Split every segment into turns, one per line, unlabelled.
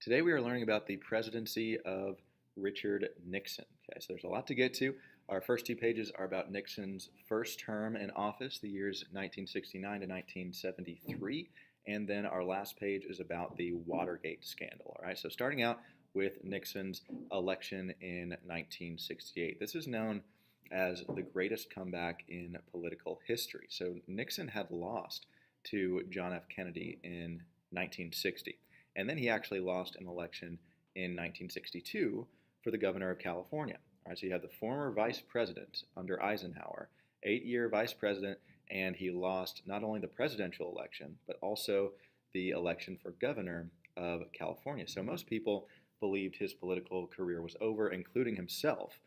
Today we are learning about the presidency of Richard Nixon. Okay, so there's a lot to get to. Our first two pages are about Nixon's first term in office, the years 1969 to 1973, and then our last page is about the Watergate scandal. All right, so starting out with Nixon's election in 1968. This is known as the greatest comeback in political history. So Nixon had lost to John F. Kennedy in 1960. And then he actually lost an election in 1962 for the governor of California. All right, so you have the former vice president under Eisenhower, 8-year vice president, and he lost not only the presidential election, but also the election for governor of California. So most people believed his political career was over, including himself.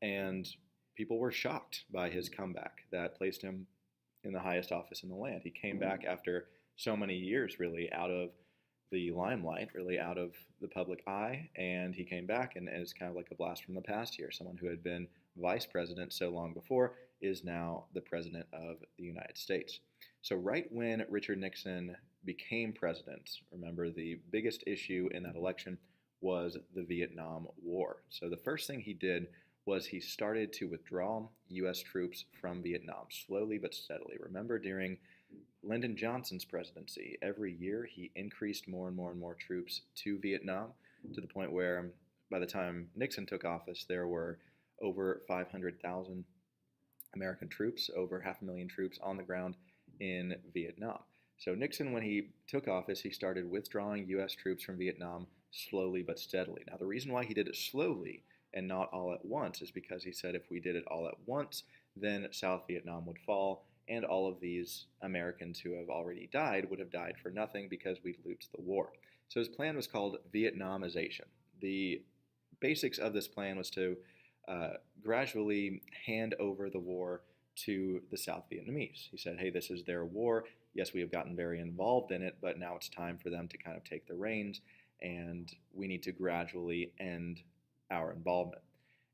And people were shocked by his comeback that placed him in the highest office in the land. He came back after so many years, really, out of the limelight, really out of the public eye, and he came back and is kind of like a blast from the past here. Someone who had been vice president so long before is now the president of the United States. So right when Richard Nixon became president, remember the biggest issue in that election was the Vietnam War. So the first thing he did was he started to withdraw U.S. troops from Vietnam, slowly but steadily. Remember, during Lyndon Johnson's presidency, every year he increased more and more and more troops to Vietnam, to the point where by the time Nixon took office, there were over 500,000 American troops, over 500,000 troops on the ground in Vietnam. So Nixon, when he took office, he started withdrawing U.S. troops from Vietnam slowly but steadily. Now, the reason why he did it slowly and not all at once is because he said if we did it all at once, then South Vietnam would fall, and all of these Americans who have already died would have died for nothing because we'd lose the war. So his plan was called Vietnamization. The basics of this plan was to gradually hand over the war to the South Vietnamese. He said, hey, this is their war. Yes, we have gotten very involved in it, but now it's time for them to kind of take the reins, and we need to gradually end our involvement.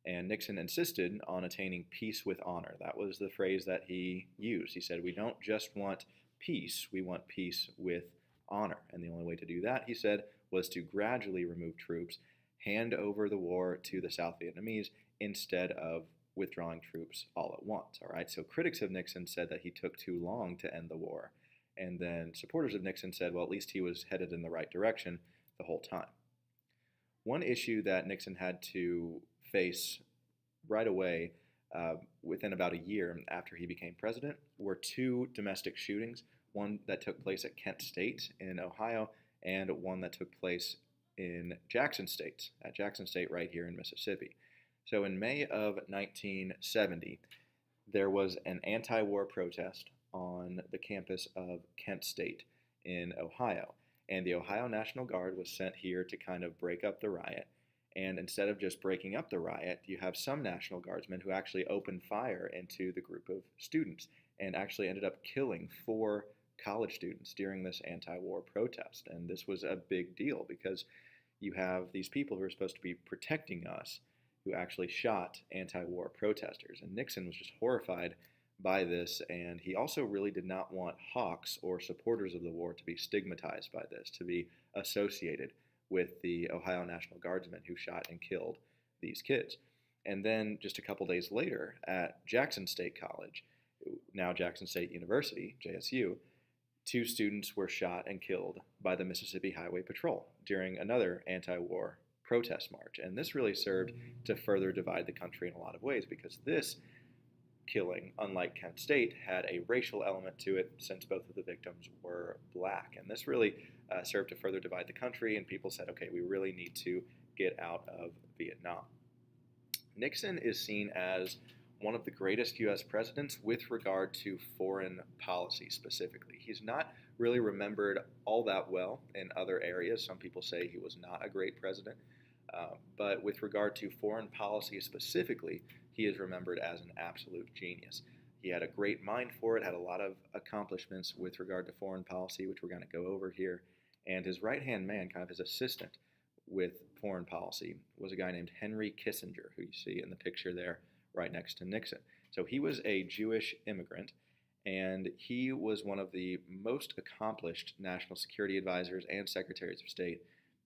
And Nixon insisted on attaining peace with honor. That was the phrase that he used. He said, we don't just want peace, we want peace with honor. And the only way to do that, he said, was to gradually remove troops, hand over the war to the South Vietnamese instead of withdrawing troops all at once. All right. So critics of Nixon said that he took too long to end the war. And then supporters of Nixon said, well, at least he was headed in the right direction the whole time. One issue that Nixon had to face right away within about a year after he became president were two domestic shootings, one that took place at Kent State in Ohio and one that took place in Jackson State, right here in Mississippi. So in May of 1970, there was an anti-war protest on the campus of Kent State in Ohio. And the Ohio National Guard was sent here to kind of break up the riot. And instead of just breaking up the riot, you have some National Guardsmen who actually opened fire into the group of students and actually ended up killing 4 college students during this anti-war protest. And this was a big deal because you have these people who are supposed to be protecting us who actually shot anti-war protesters. And Nixon was just horrified by this, and he also really did not want hawks or supporters of the war to be stigmatized by this, to be associated with the Ohio National Guardsmen who shot and killed these kids. And then just a couple days later at Jackson State College, now Jackson State University, JSU, 2 students were shot and killed by the Mississippi Highway Patrol during another anti-war protest march. And this really served to further divide the country in a lot of ways because this killing, unlike Kent State, had a racial element to it since both of the victims were black. And this really served to further divide the country, and people said, okay, we really need to get out of Vietnam. Nixon is seen as one of the greatest U.S. presidents with regard to foreign policy specifically. He's not really remembered all that well in other areas. Some people say he was not a great president. But with regard to foreign policy specifically, he is remembered as an absolute genius. He had a great mind for it, had a lot of accomplishments with regard to foreign policy, which we're going to go over here. And his right-hand man, kind of his assistant with foreign policy, was a guy named Henry Kissinger, who you see in the picture there right next to Nixon. So he was a Jewish immigrant, and he was one of the most accomplished national security advisors and secretaries of state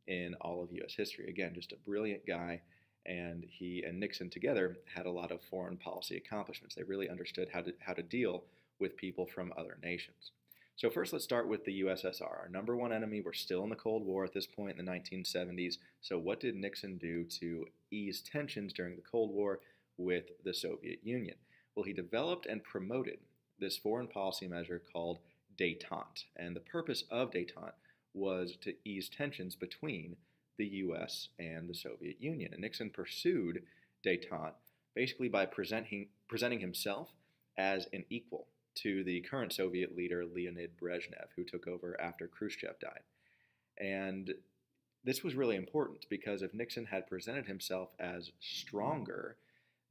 in all of U.S. history. Again, just a brilliant guy, and he and Nixon together had a lot of foreign policy accomplishments. They really understood how to deal with people from other nations. So first, let's start with the USSR. Our number one enemy. We're still in the Cold War at this point in the 1970s. So what did Nixon do to ease tensions during the Cold War with the Soviet Union? Well, he developed and promoted this foreign policy measure called détente. And the purpose of détente was to ease tensions between the U.S. and the Soviet Union. And Nixon pursued détente basically by presenting himself as an equal to the current Soviet leader Leonid Brezhnev, who took over after Khrushchev died. And this was really important because if Nixon had presented himself as stronger,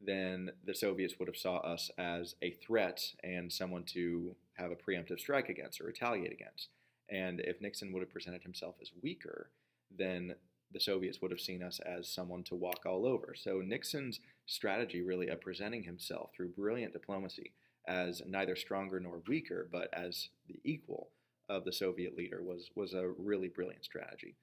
then the Soviets would have saw us as a threat and someone to have a preemptive strike against or retaliate against. And if Nixon would have presented himself as weaker, then the Soviets would have seen us as someone to walk all over. So Nixon's strategy really of presenting himself through brilliant diplomacy as neither stronger nor weaker, but as the equal of the Soviet leader was a really brilliant strategy.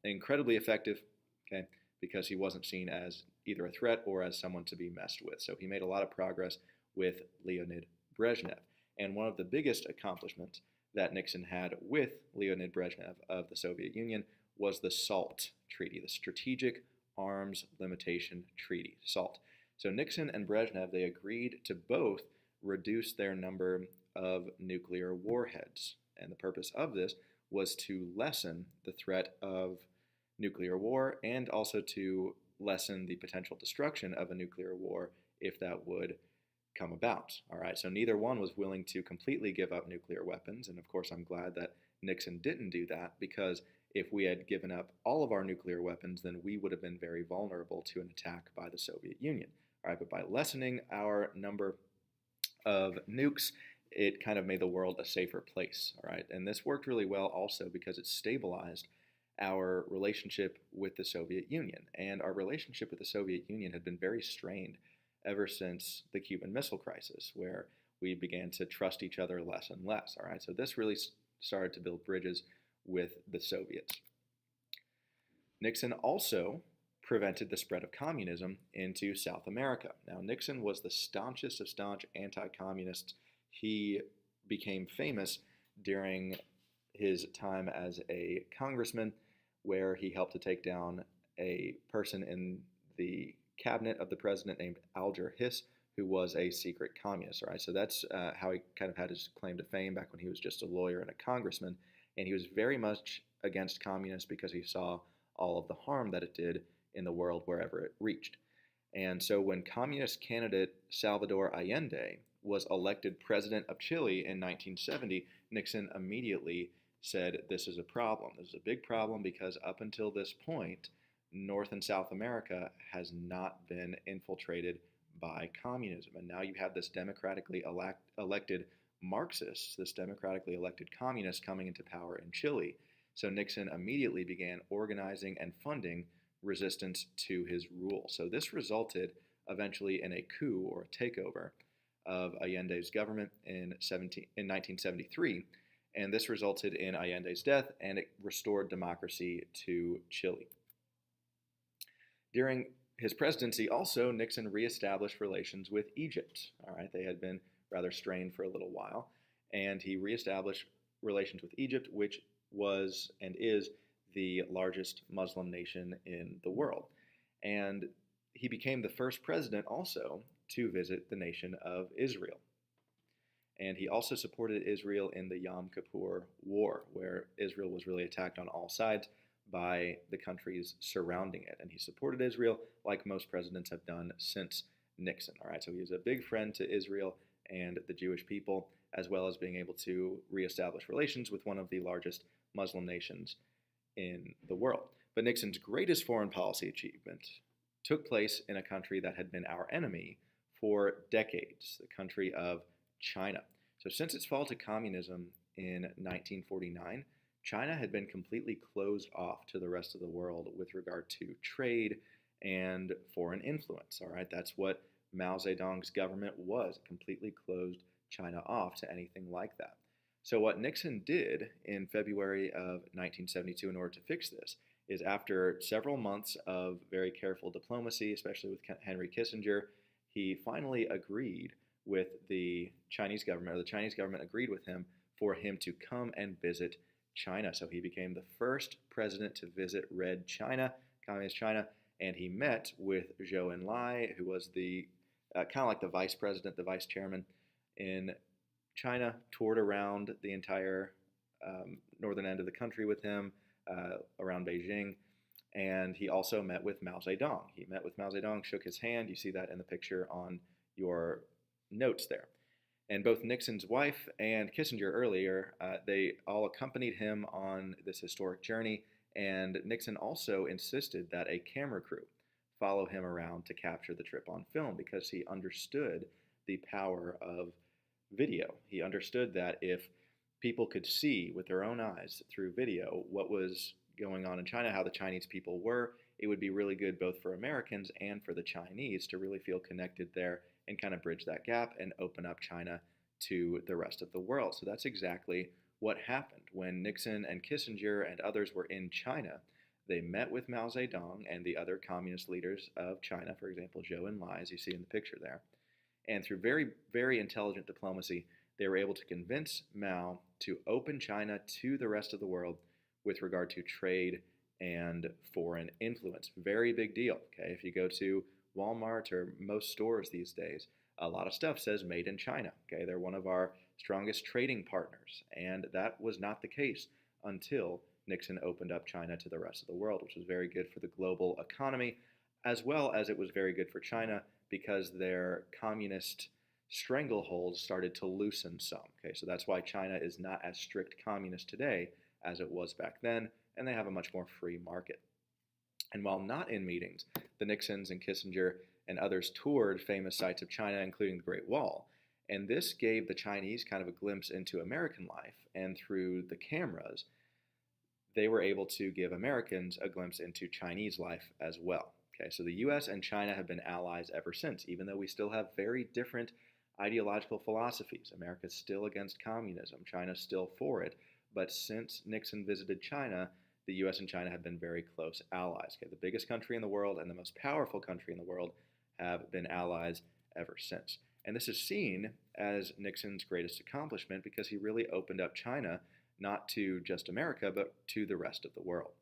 Incredibly effective, okay, because he wasn't seen as either a threat or as someone to be messed with. So he made a lot of progress with Leonid Brezhnev. And one of the biggest accomplishments that Nixon had with Leonid Brezhnev of the Soviet Union was the SALT Treaty, the Strategic Arms Limitation Treaty, SALT. So Nixon and Brezhnev, they agreed to both reduce their number of nuclear warheads. And the purpose of this was to lessen the threat of nuclear war and also to lessen the potential destruction of a nuclear war if that would come about. All right, so neither one was willing to completely give up nuclear weapons. And of course, I'm glad that Nixon didn't do that, because if we had given up all of our nuclear weapons, then we would have been very vulnerable to an attack by the Soviet Union. All right, but by lessening our number of nukes, it kind of made the world a safer place, all right? And this worked really well also because it stabilized our relationship with the Soviet Union. And our relationship with the Soviet Union had been very strained ever since the Cuban Missile Crisis, where we began to trust each other less and less, all right? So this really started to build bridges with the Soviets. Nixon also prevented the spread of communism into South America. Now, Nixon was the staunchest of staunch anti-communists. He became famous during his time as a congressman, where he helped to take down a person in the cabinet of the president named Alger Hiss, who was a secret communist. All right, so that's how he kind of had his claim to fame back when he was just a lawyer and a congressman. And he was very much against communists because he saw all of the harm that it did in the world wherever it reached. And so when communist candidate Salvador Allende was elected president of Chile in 1970, Nixon immediately said, this is a problem. This is a big problem because up until this point, North and South America has not been infiltrated by communism. And now you have this democratically elected Marxists, this democratically elected communist coming into power in Chile. So Nixon immediately began organizing and funding resistance to his rule. So this resulted eventually in a coup or a takeover of Allende's government in 1973, and this resulted in Allende's death, and it restored democracy to Chile. During his presidency also, Nixon reestablished relations with Egypt. All right, they had been rather strained for a little while, and he reestablished relations with Egypt, which was and is the largest Muslim nation in the world. And he became the first president also to visit the nation of Israel. And he also supported Israel in the Yom Kippur War, where Israel was really attacked on all sides by the countries surrounding it. And he supported Israel like most presidents have done since Nixon. All right, so he was a big friend to Israel and the Jewish people, as well as being able to reestablish relations with one of the largest Muslim nations in the world. But Nixon's greatest foreign policy achievement took place in a country that had been our enemy for decades, the country of China. So since its fall to communism in 1949, China had been completely closed off to the rest of the world with regard to trade and foreign influence. All right, that's what Mao Zedong's government was, completely closed China off to anything like that. So what Nixon did in February of 1972 in order to fix this is after several months of very careful diplomacy, especially with Henry Kissinger, he finally agreed with the Chinese government, or the Chinese government agreed with him for him to come and visit China. So he became the first president to visit Red China, Communist China, and he met with Zhou Enlai, who was the kind of like the vice president, the vice chairman in China, toured around the entire northern end of the country with him, around Beijing. And he also met with Mao Zedong. He met with Mao Zedong, shook his hand. You see that in the picture on your notes there. And both Nixon's wife and Kissinger earlier, they all accompanied him on this historic journey. And Nixon also insisted that a camera crew follow him around to capture the trip on film because he understood the power of video. He understood that if people could see with their own eyes through video what was going on in China, how the Chinese people were, it would be really good both for Americans and for the Chinese to really feel connected there and kind of bridge that gap and open up China to the rest of the world. So that's exactly what happened. When Nixon and Kissinger and others were in China, they met with Mao Zedong and the other communist leaders of China, for example, Zhou Enlai, as you see in the picture there. And through very, very intelligent diplomacy, they were able to convince Mao to open China to the rest of the world with regard to trade and foreign influence. Very big deal. Okay, if you go to Walmart or most stores these days, a lot of stuff says made in China. Okay, they're one of our strongest trading partners, and that was not the case until Nixon opened up China to the rest of the world, which was very good for the global economy, as well as it was very good for China because their communist strangleholds started to loosen some. Okay, so that's why China is not as strict communist today as it was back then, and they have a much more free market. And while not in meetings, the Nixons and Kissinger and others toured famous sites of China, including the Great Wall. And this gave the Chinese kind of a glimpse into American life, and through the cameras, they were able to give Americans a glimpse into Chinese life as well. Okay, so the US and China have been allies ever since, even though we still have very different ideological philosophies. America's still against communism, China's still for it. But since Nixon visited China, the US and China have been very close allies. Okay, the biggest country in the world and the most powerful country in the world have been allies ever since. And this is seen as Nixon's greatest accomplishment because he really opened up China not to just America, but to the rest of the world.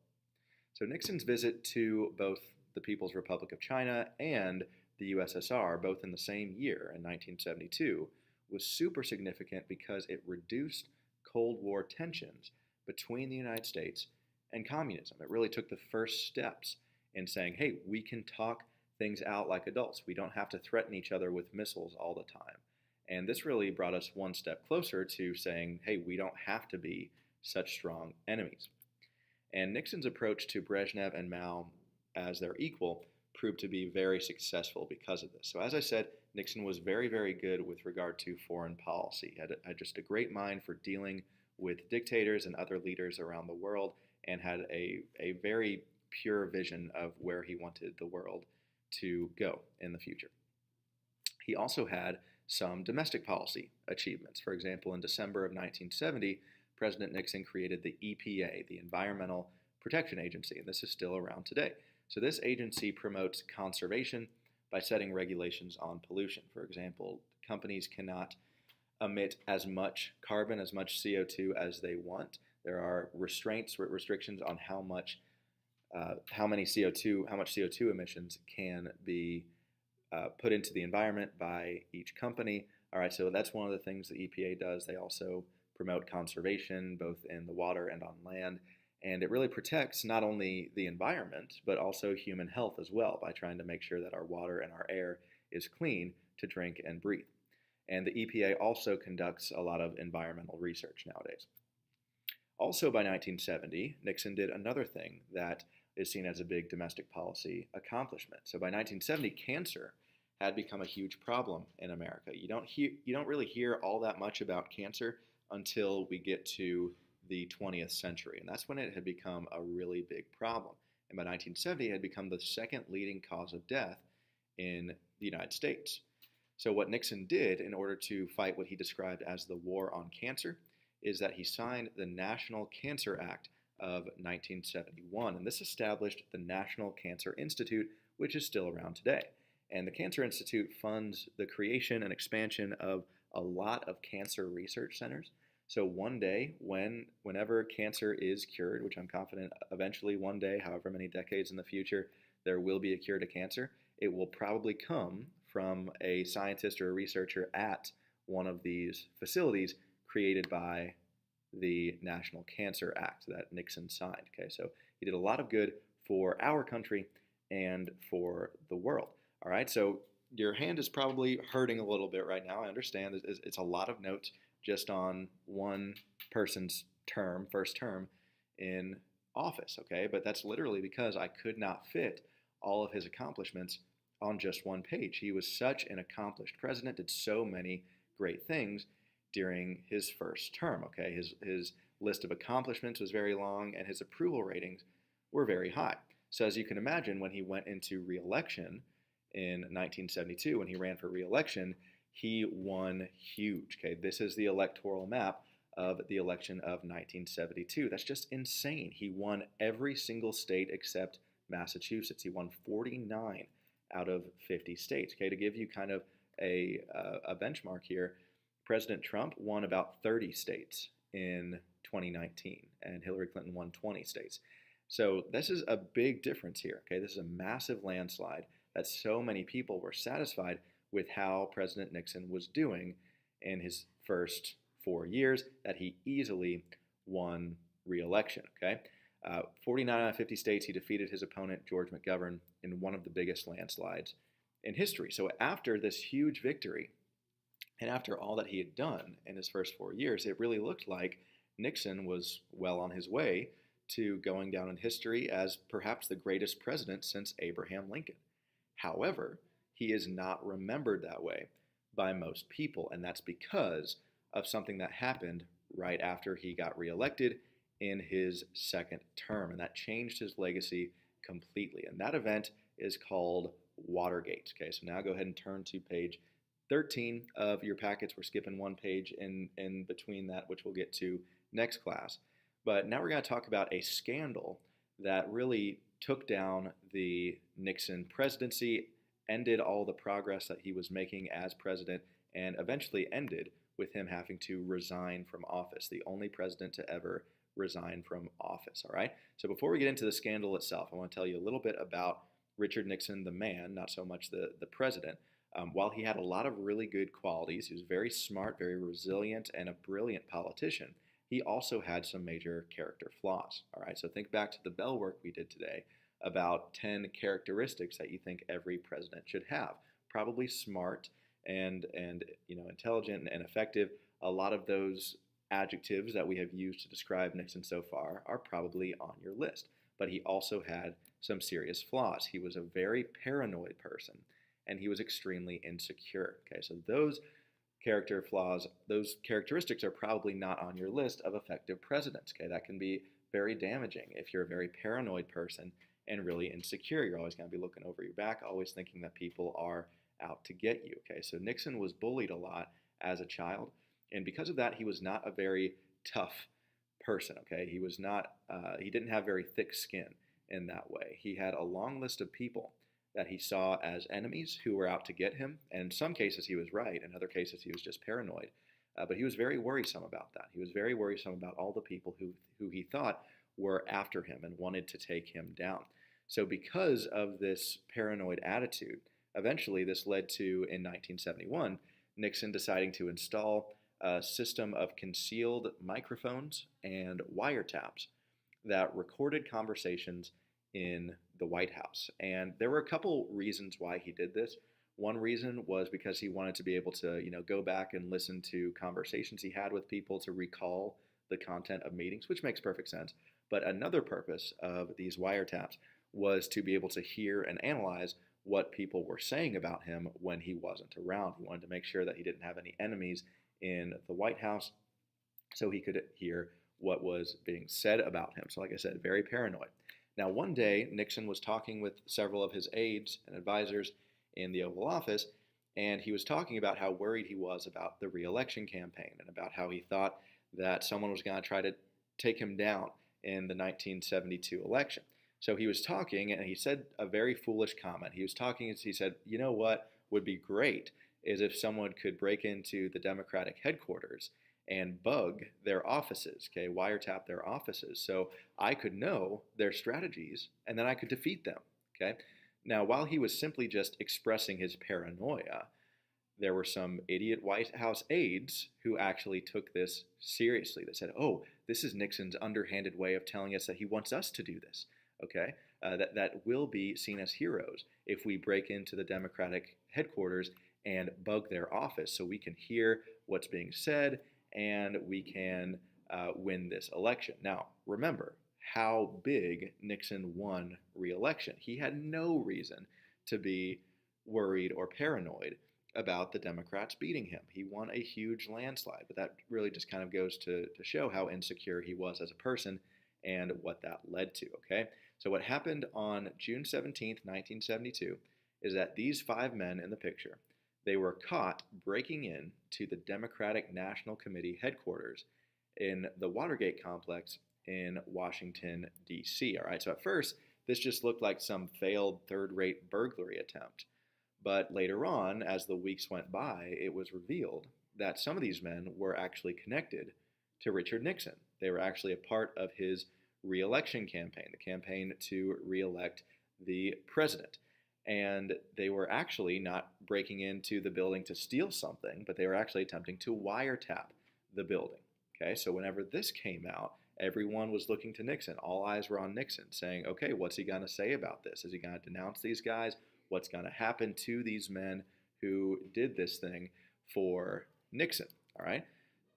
So Nixon's visit to both the People's Republic of China and the USSR, both in the same year, in 1972, was super significant because it reduced Cold War tensions between the United States and communism. It really took the first steps in saying, hey, we can talk things out like adults. We don't have to threaten each other with missiles all the time. And this really brought us one step closer to saying, hey, we don't have to be such strong enemies. And Nixon's approach to Brezhnev and Mao as their equal proved to be very successful because of this. So as I said, Nixon was very, very good with regard to foreign policy. He had just a great mind for dealing with dictators and other leaders around the world, and had a very pure vision of where he wanted the world to go in the future. He also had some domestic policy achievements. For example, in December of 1970, President Nixon created the EPA, the Environmental Protection Agency, and this is still around today. So this agency promotes conservation by setting regulations on pollution. For example, companies cannot emit as much carbon, as much CO2 as they want. There are restrictions on how much CO2 emissions can be put into the environment by each company. All right, so that's one of the things the EPA does. They also promote conservation both in the water and on land. And it really protects not only the environment, but also human health as well by trying to make sure that our water and our air is clean to drink and breathe. And the EPA also conducts a lot of environmental research nowadays. Also by 1970, Nixon did another thing that is seen as a big domestic policy accomplishment. So by 1970, cancer had become a huge problem in America. You don't really hear all that much about cancer until we get to the 20th century, and that's when it had become a really big problem. And by 1970, it had become the second leading cause of death in the United States. So what Nixon did in order to fight what he described as the war on cancer is that he signed the National Cancer Act of 1971. And this established the National Cancer Institute, which is still around today. And the Cancer Institute funds the creation and expansion of a lot of cancer research centers. So one day, whenever cancer is cured, which I'm confident eventually one day, however many decades in the future, there will be a cure to cancer, it will probably come from a scientist or a researcher at one of these facilities created by the National Cancer Act that Nixon signed. Okay, so he did a lot of good for our country and for the world. All right, so your hand is probably hurting a little bit right now. I understand it's a lot of notes just on one person's term, first term in office, okay? But that's literally because I could not fit all of his accomplishments on just one page. He was such an accomplished president, did so many great things during his first term, okay? His list of accomplishments was very long, and his approval ratings were very high. So as you can imagine, when he went into re-election in 1972, when he ran for re-election, he won huge, okay? This is the electoral map of the election of 1972. That's just insane. He won every single state except Massachusetts. He won 49 out of 50 states, okay? To give you kind of a benchmark here, President Trump won about 30 states in 2019, and Hillary Clinton won 20 states. So this is a big difference here, okay? This is a massive landslide that so many people were satisfied with how President Nixon was doing in his first 4 years, that he easily won re-election, okay? 49 out of 50 states, he defeated his opponent, George McGovern, in one of the biggest landslides in history. So after this huge victory, and after all that he had done in his first 4 years, it really looked like Nixon was well on his way to going down in history as perhaps the greatest president since Abraham Lincoln. However, he is not remembered that way by most people, and that's because of something that happened right after he got reelected in his second term, and that changed his legacy completely. And that event is called Watergate. Okay, so now go ahead and turn to page 13 of your packets. We're skipping one page in between that, which we'll get to next class. But now we're going to talk about a scandal that really took down the Nixon presidency, ended all the progress that he was making as president, and eventually ended with him having to resign from office, the only president to ever resign from office, all right? So before we get into the scandal itself, I want to tell you a little bit about Richard Nixon, the man, not so much the president. While he had a lot of really good qualities, he was very smart, very resilient, and a brilliant politician, he also had some major character flaws, all right? So think back to the bell work we did today about 10 characteristics that you think every president should have. Probably smart and intelligent and effective. A lot of those adjectives that we have used to describe Nixon so far are probably on your list. But he also had some serious flaws. He was a very paranoid person, and he was extremely insecure. Okay, so those character flaws, those characteristics are probably not on your list of effective presidents. Okay, that can be very damaging if you're a very paranoid person and really insecure. You're always going to be looking over your back, always thinking that people are out to get you. Okay, so Nixon was bullied a lot as a child, and because of that, he was not a very tough person. Okay, he was not. He didn't have very thick skin in that way. He had a long list of people that he saw as enemies who were out to get him. And in some cases, he was right. In other cases, he was just paranoid. But he was very worrisome about that. He was very worrisome about all the people who he thought were after him and wanted to take him down. So because of this paranoid attitude, eventually this led to, in 1971, Nixon deciding to install a system of concealed microphones and wiretaps that recorded conversations in the White House. And there were a couple reasons why he did this. One reason was because he wanted to be able to, go back and listen to conversations he had with people to recall the content of meetings, which makes perfect sense. But another purpose of these wiretaps was to be able to hear and analyze what people were saying about him when he wasn't around. He wanted to make sure that he didn't have any enemies in the White House so he could hear what was being said about him. So like I said, very paranoid. Now, one day, Nixon was talking with several of his aides and advisors in the Oval Office, and he was talking about how worried he was about the re-election campaign and about how he thought that someone was going to try to take him down in the 1972 election. So he was talking, and he said a very foolish comment. He was talking, and he said, you know what would be great is if someone could break into the Democratic headquarters and bug their offices, okay, wiretap their offices, so I could know their strategies and then I could defeat them, okay? Now, while he was simply just expressing his paranoia, there were some idiot White House aides who actually took this seriously. They said, oh, this is Nixon's underhanded way of telling us that he wants us to do this, okay? That will be seen as heroes if we break into the Democratic headquarters and bug their office so we can hear what's being said and we can win this election. Now, remember how big Nixon won re-election. He had no reason to be worried or paranoid about the Democrats beating him. He won a huge landslide, but that really just kind of goes to show how insecure he was as a person and what that led to, okay? So what happened on June 17th, 1972, is that these 5 men in the picture, they were caught breaking in to the Democratic National Committee headquarters in the Watergate complex in Washington, D.C. All right, so at first, this just looked like some failed third-rate burglary attempt. But later on, as the weeks went by, it was revealed that some of these men were actually connected to Richard Nixon. They were actually a part of his re-election campaign, the campaign to re-elect the president. And they were actually not breaking into the building to steal something, but they were actually attempting to wiretap the building. Okay, so whenever this came out, everyone was looking to Nixon. All eyes were on Nixon, saying, okay, what's he going to say about this? Is he going to denounce these guys? What's going to happen to these men who did this thing for Nixon? All right.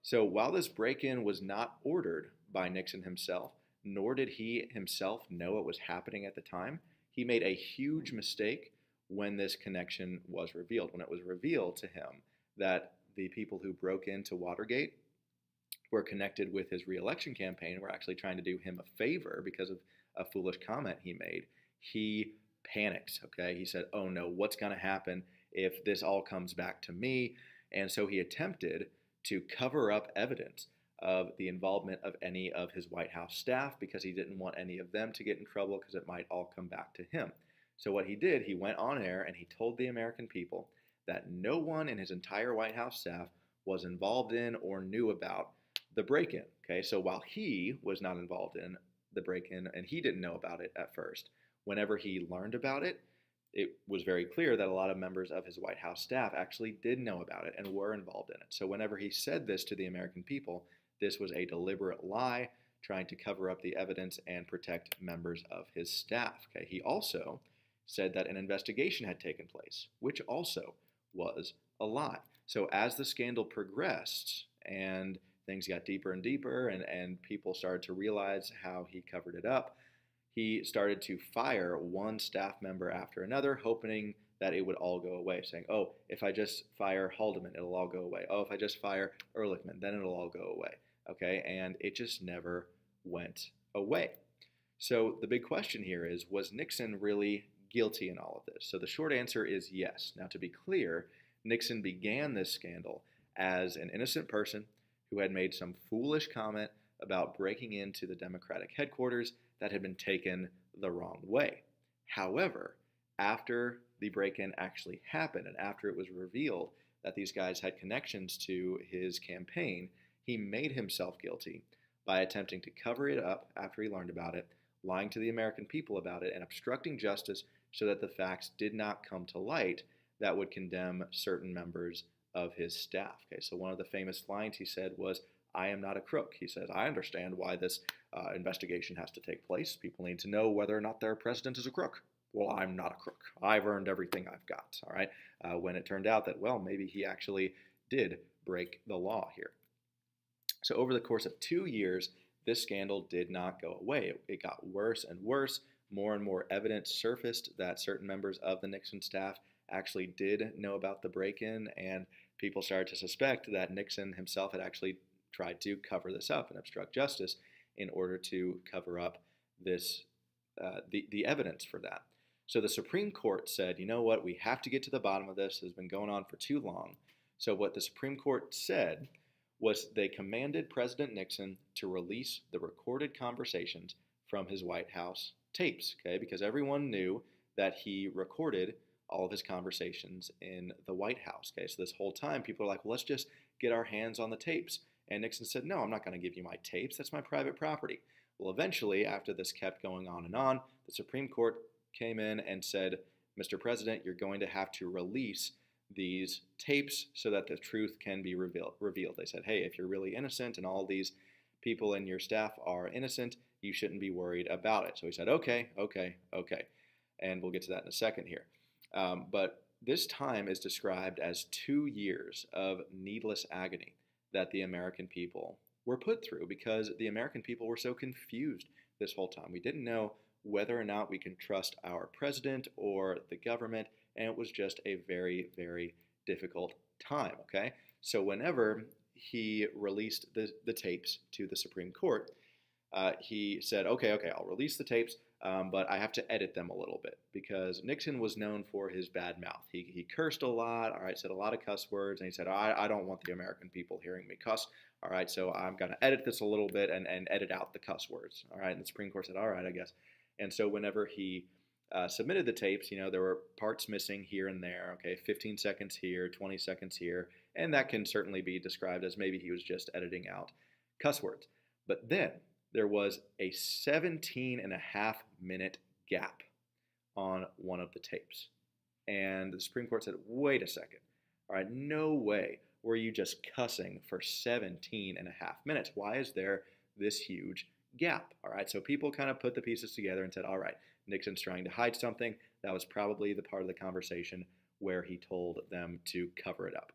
So while this break-in was not ordered by Nixon himself, nor did he himself know it was happening at the time, he made a huge mistake when this connection was revealed. When it was revealed to him that the people who broke into Watergate were connected with his re-election campaign and were actually trying to do him a favor because of a foolish comment he made, he panicked, okay? He said, oh no, what's going to happen if this all comes back to me? And so he attempted to cover up evidence of the involvement of any of his White House staff because he didn't want any of them to get in trouble because it might all come back to him. So what he did, he went on air and he told the American people that no one in his entire White House staff was involved in or knew about the break-in, okay? So while he was not involved in the break-in and he didn't know about it at first, whenever he learned about it, it was very clear that a lot of members of his White House staff actually did know about it and were involved in it. So whenever he said this to the American people, this was a deliberate lie, trying to cover up the evidence and protect members of his staff. Okay? He also said that an investigation had taken place, which also was a lie. So as the scandal progressed and things got deeper and deeper and people started to realize how he covered it up, he started to fire one staff member after another, hoping that it would all go away, saying, oh, if I just fire Haldeman, it'll all go away. Oh, if I just fire Ehrlichman, then it'll all go away. Okay, and it just never went away. So the big question here is, was Nixon really guilty in all of this? So the short answer is yes. Now, to be clear, Nixon began this scandal as an innocent person who had made some foolish comment about breaking into the Democratic headquarters that had been taken the wrong way. However, after the break-in actually happened and after it was revealed that these guys had connections to his campaign, he made himself guilty by attempting to cover it up after he learned about it, lying to the American people about it, and obstructing justice so that the facts did not come to light that would condemn certain members of his staff. Okay, so one of the famous lines he said was, I am not a crook. He says, I understand why this investigation has to take place. People need to know whether or not their president is a crook. Well, I'm not a crook. I've earned everything I've got, all right? When it turned out that, well, maybe he actually did break the law here. So over the course of 2 years, this scandal did not go away. It got worse and worse. More and more evidence surfaced that certain members of the Nixon staff actually did know about the break-in, and people started to suspect that Nixon himself had actually tried to cover this up and obstruct justice in order to cover up this the evidence for that. So the Supreme Court said, you know what, we have to get to the bottom of this. This has been going on for too long. So what the Supreme Court said was they commanded President Nixon to release the recorded conversations from his White House tapes, okay? Because everyone knew that he recorded all of his conversations in the White House, okay? So this whole time, people are like, well, let's just get our hands on the tapes. And Nixon said, no, I'm not going to give you my tapes. That's my private property. Well, eventually, after this kept going on and on, the Supreme Court came in and said, Mr. President, you're going to have to release these tapes so that the truth can be revealed. They said, hey, if you're really innocent and all these people in your staff are innocent, you shouldn't be worried about it. So he said, okay. And we'll get to that in a second here. But this time is described as 2 years of needless agony that the American people were put through because the American people were so confused this whole time. We didn't know whether or not we can trust our president or the government, and it was just a very, very difficult time, okay? So whenever he released the tapes to the Supreme Court, he said, okay, I'll release the tapes, but I have to edit them a little bit because Nixon was known for his bad mouth. He cursed a lot, all right, said a lot of cuss words, and he said, I don't want the American people hearing me cuss, all right, so I'm going to edit this a little bit and edit out the cuss words, all right, and the Supreme Court said, all right, I guess. And so whenever he submitted the tapes, there were parts missing here and there, okay, 15 seconds here, 20 seconds here, and that can certainly be described as maybe he was just editing out cuss words. But then there was a 17.5-minute gap on one of the tapes. And the Supreme Court said, wait a second, all right, no way were you just cussing for 17.5 minutes. Why is there this huge gap? All right, so people kind of put the pieces together and said, all right, Nixon's trying to hide something. That was probably the part of the conversation where he told them to cover it up.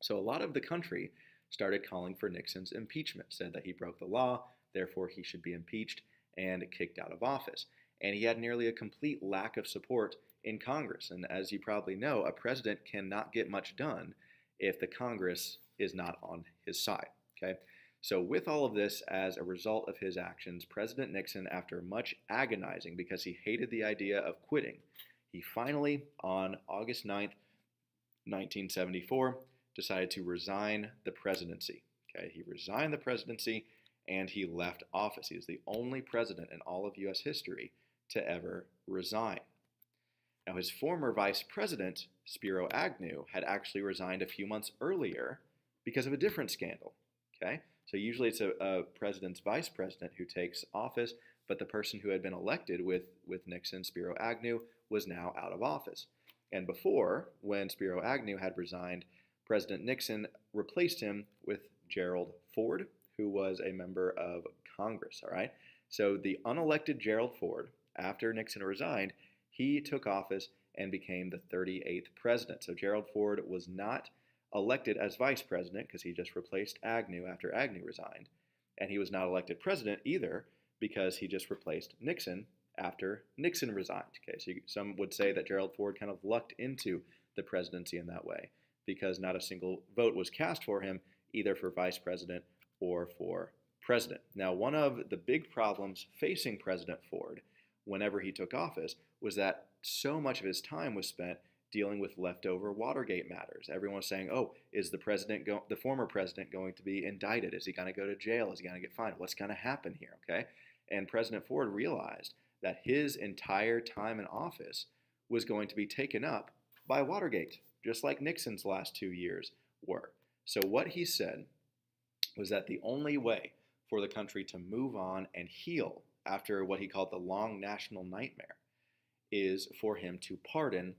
So a lot of the country started calling for Nixon's impeachment, said that he broke the law, therefore he should be impeached and kicked out of office. And he had nearly a complete lack of support in Congress. And as you probably know, a president cannot get much done if the Congress is not on his side, okay? So with all of this, as a result of his actions, President Nixon, after much agonizing because he hated the idea of quitting, he finally, on August 9th, 1974, decided to resign the presidency. Okay, he resigned the presidency and he left office. He is the only president in all of U.S. history to ever resign. Now, his former vice president, Spiro Agnew, had actually resigned a few months earlier because of a different scandal. Okay, so usually it's a president's vice president who takes office, but the person who had been elected with Nixon, Spiro Agnew, was now out of office. And before, when Spiro Agnew had resigned, President Nixon replaced him with Gerald Ford, who was a member of Congress, all right? So the unelected Gerald Ford, after Nixon resigned, he took office and became the 38th president. So Gerald Ford was not elected as vice president because he just replaced Agnew after Agnew resigned. And he was not elected president either because he just replaced Nixon after Nixon resigned. Okay, so some would say that Gerald Ford kind of lucked into the presidency in that way because not a single vote was cast for him, either for vice president or for president. Now, one of the big problems facing President Ford whenever he took office was that so much of his time was spent dealing with leftover Watergate matters. Everyone was saying, oh, is the former president going to be indicted? Is he going to go to jail? Is he going to get fined? What's going to happen here, okay? And President Ford realized that his entire time in office was going to be taken up by Watergate, just like Nixon's last 2 years were. So what he said was that the only way for the country to move on and heal after what he called the long national nightmare is for him to pardon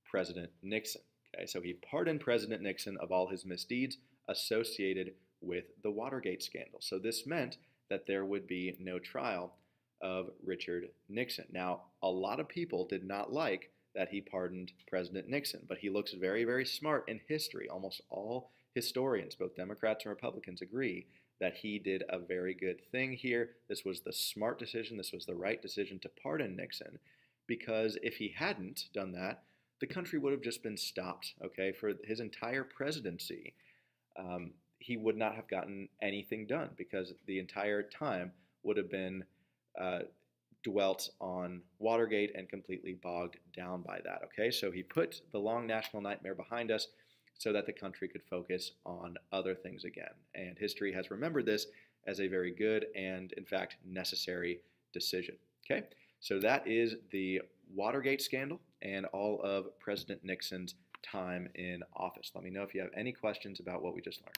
President Nixon. Okay, so he pardoned President Nixon of all his misdeeds associated with the Watergate scandal. So this meant that there would be no trial of Richard Nixon. Now, a lot of people did not like that he pardoned President Nixon, but he looks very, very smart in history. Almost all historians, both Democrats and Republicans, agree that he did a very good thing here. This was the smart decision. This was the right decision to pardon Nixon, because if he hadn't done that, the country would have just been stopped, okay, for his entire presidency. He would not have gotten anything done because the entire time would have been dwelt on Watergate and completely bogged down by that, okay? So he put the long national nightmare behind us. so that the country could focus on other things again. And history has remembered this as a very good and, in fact, necessary decision. Okay, so that is the Watergate scandal and all of President Nixon's time in office. Let me know if you have any questions about what we just learned.